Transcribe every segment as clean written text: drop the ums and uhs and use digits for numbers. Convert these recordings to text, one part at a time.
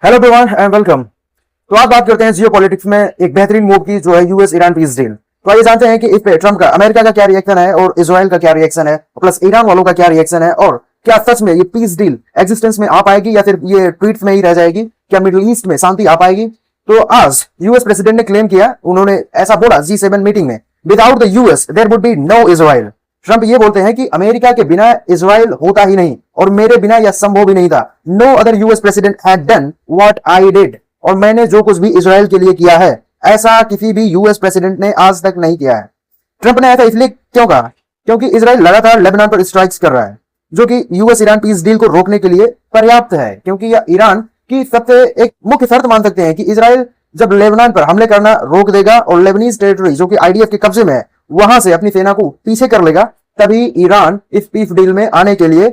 Hello everyone and welcome. तो आज बात करते हैं जियो पॉलिटिक्स में एक बेहतरीन मूव की जो है यूएस ईरान पीस डील। तो आइए जानते हैं कि इस पे ट्रम्प का, अमेरिका का क्या रिएक्शन है और इजराइल का क्या रिएक्शन है, प्लस ईरान वालों का क्या रिएक्शन है, और क्या सच में ये पीस डील एग्जिस्टेंस में आ पाएगी या फिर ये ट्वीट्स में ही रह जाएगी, क्या मिडिल ईस्ट में शांति आ पाएगी। तो आज यूएस प्रेसिडेंट ने क्लेम किया, उन्होंने ऐसा बोला G7 मीटिंग में, without the US there would be no Israel. Trump ये बोलते हैं कि अमेरिका के बिना इजराइल होता ही नहीं और मेरे बिना यह संभव भी नहीं था। No other US president had done what I did, और मैंने जो कुछ भी इजराइल के लिए किया है ऐसा किसी भी यूएस प्रेसिडेंट ने आज तक नहीं किया है। ट्रंप ने ऐसा इसलिए क्यों कहा? क्योंकि इजराइल लगातार लेबनान पर स्ट्राइक्स कर रहा है, जो कि यूएस ईरान पीस डील को रोकने के लिए पर्याप्त है, क्योंकि यह ईरान की सबसे एक मुख्य शर्त मान सकते हैं कि इजराइल जब लेबनान पर हमले करना रोक देगा और लेबनीज टेरिटरी जो कि आईडीएफ के कब्जे में है वहां से अपनी सेना को पीछे कर लेगा, तभी ईरान इस पीस डील में आने के लिए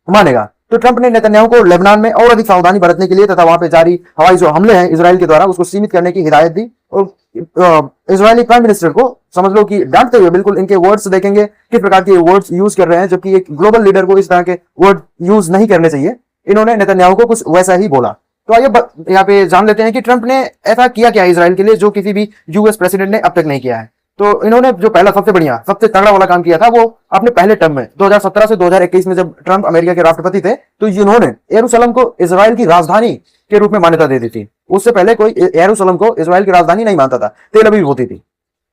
मानेगा। तो ट्रंप ने नेतन्याहू को लेबनान में और अधिक सावधानी बरतने के लिए तथा वहां पे जारी हवाई जो हमले हैं इजराइल के द्वारा उसको सीमित करने की हिदायत दी। और इजरायली प्राइम मिनिस्टर को समझ लो कि डांटते हुए, बिल्कुल इनके वर्ड्स देखेंगे किस प्रकार के वर्ड्स यूज कर रहे हैं, जबकि एक ग्लोबल लीडर को इस तरह के वर्ड यूज नहीं करने चाहिए। इन्होंने नेतन्याहू को कुछ वैसा ही बोला। तो आइए यहाँ पे जान लेते हैं कि ट्रंप ने ऐसा किया क्या इजराइल के लिए जो किसी भी यूएस प्रेसिडेंट ने अब तक नहीं किया है। तो इन्होंने जो पहला सबसे बढ़िया, सबसे तगड़ा वाला काम किया था वो अपने पहले टर्म में 2017 से 2021 में, जब ट्रंप अमेरिका के राष्ट्रपति थे, तो इन्होंने यरूशलेम को इजराइल की राजधानी के रूप में मान्यता दे दी थी। उससे पहले कोई यरूशलेम को इजराइल की राजधानी नहीं मानता था, तेल अवीव होती थी।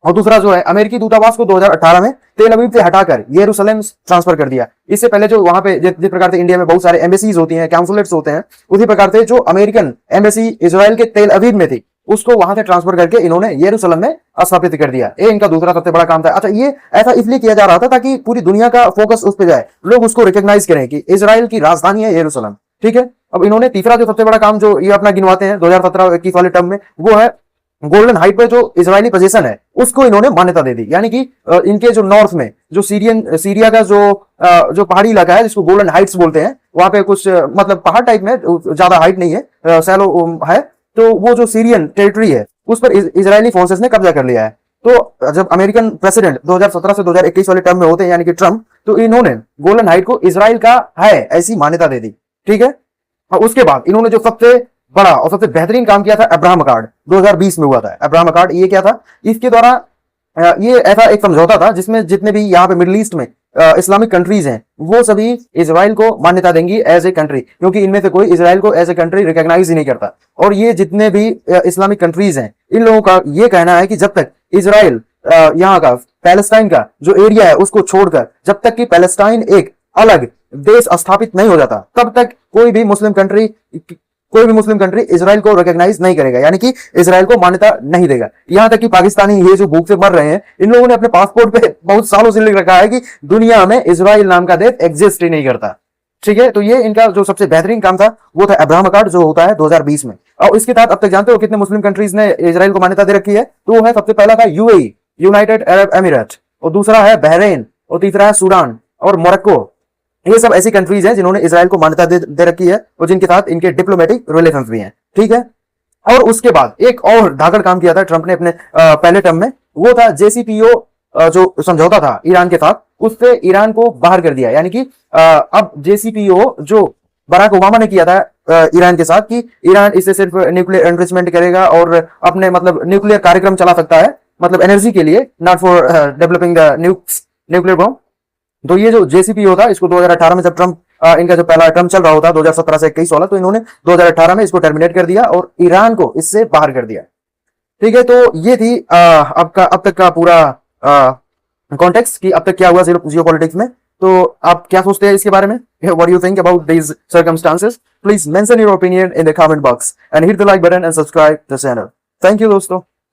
और दूसरा जो है, अमेरिकी दूतावास को 2018 में तेल अवीव से हटाकर यरूशलेम ट्रांसफर कर दिया। इससे पहले जो वहां पे जिस प्रकार से इंडिया में बहुत सारे एम्बेसीज होती हैं, काउंसुलेट्स होते हैं, उसी प्रकार से जो अमेरिकन एम्बेसी इजराइल के तेल अवीव में थी उसको वहां से ट्रांसफर करके इन्होंने यरूशलेम में स्थापित कर दिया। ये इनका दूसरा सबसे बड़ा काम था। अच्छा, ये ऐसा इसलिए किया जा रहा था ताकि पूरी दुनिया का फोकस उस पर जाए, लोग उसको रिकॉग्नाइज करें कि इजराइल की राजधानी है यरूशलेम। ठीक है। अब इन्होंने तीसरा जो सबसे बड़ा काम जो ये अपना गिनवाते हैं 2017-21 वाले टर्म में, वो है गोल्डन हाइट पे जो इजरायली पोजीशन है उसको इन्होंने मान्यता दे दी। यानी कि इनके जो नॉर्थ में जो सीरिया का जो पहाड़ी इलाका है जिसको गोल्डन हाइट्स बोलते हैं, वहां पे कुछ मतलब पहाड़ टाइप में, ज्यादा हाइट नहीं है, सैलो है, तो वो जो सीरियन टेरिटरी है उस पर इजरायली फोर्सेस ने कब्जा कर लिया है। तो जब अमेरिकन प्रेसिडेंट 2017 से 2021 वाले टर्म में होते हैं यानी कि ट्रंप, तो इन्होंने गोल्डन हाइट को इजराइल का है ऐसी मान्यता दे दी। ठीक है। और उसके बाद इन्होंने जो सबसे बड़ा और सबसे बेहतरीन काम किया था, अब्राहम अकॉर्ड 2020 में हुआ था। अब्राहम अकॉर्ड ये क्या था? इसके द्वारा ये ऐसा एक समझौता था जिसमें जितने भी यहाँ पे मिडिल ईस्ट में इस्लामिक कंट्रीज हैं वो सभी इजराइल को मान्यता देंगी एज ए कंट्री, क्योंकि इनमें से कोई इजराइल को एज ए कंट्री रिकॉग्नाइज ही नहीं करता। और ये जितने भी इस्लामिक कंट्रीज हैं इन लोगों का ये कहना है कि जब तक इजराइल यहाँ का पैलेस्टाइन का जो एरिया है उसको छोड़कर, जब तक कि पैलेस्टाइन एक अलग देश स्थापित नहीं हो जाता, तब तक कोई भी मुस्लिम कंट्री इजराइल को रिकॉग्नाइज नहीं करेगा, यानी कि इजराइल को मान्यता नहीं देगा। यहां तक कि पाकिस्तानी ये जो भूख से मर रहे हैं, इन लोगों ने अपने पासपोर्ट पे बहुत सालों से लिख रखा है कि दुनिया में इजराइल नाम का देश एग्जिस्ट ही नहीं करता। ठीक है। तो ये इनका जो सबसे बेहतरीन काम था वो था अब्राहम अकॉर्ड, जो होता है 2020 में। और इसके तहत अब तक जानते हो कितने मुस्लिम कंट्रीज ने इजराइल को मान्यता दे रखी है? तो वो है, सबसे पहला था यूएई, यूनाइटेड अरब एमिरेट, और दूसरा है बहरीन, और तीसरा है सूडान और मोरक्को। ये सब ऐसी कंट्रीज हैं जिन्होंने इजराइल को मान्यता दे रखी है और जिनके साथ इनके डिप्लोमेटिक रिलेशंस भी हैं। ठीक है। और उसके बाद एक और धाकड़ काम किया था ट्रंप ने अपने पहले टर्म में, वो था JCPO जो समझौता था ईरान के साथ, उससे ईरान को बाहर कर दिया। यानी कि अब JCPO जो बराक ओबामा ने किया था ईरान के साथ कि ईरान इससे सिर्फ न्यूक्लियर एनरिचमेंट करेगा और अपने मतलब न्यूक्लियर कार्यक्रम चला सकता है, मतलब एनर्जी के लिए, not for developing the nuclear bomb. तो ये जो JCPO था इसको 2018 में, जब ट्रंप इनका जो पहला टर्म चल रहा होता 2017 से 21 वाला, तो इन्होंने 2018 में इसको टर्मिनेट कर दिया और ईरान को इससे बाहर कर दिया। ठीक है। तो ये थी अब तक का पूरा कॉन्टेक्स्ट कि अब तक क्या हुआ जियो पॉलिटिक्स में। तो आप क्या सोचते हैं इसके बारे में? What do you think about these circumstances? Please mention your opinion in the comment box and hit the like button and subscribe the channel. Thank you दोस्तों।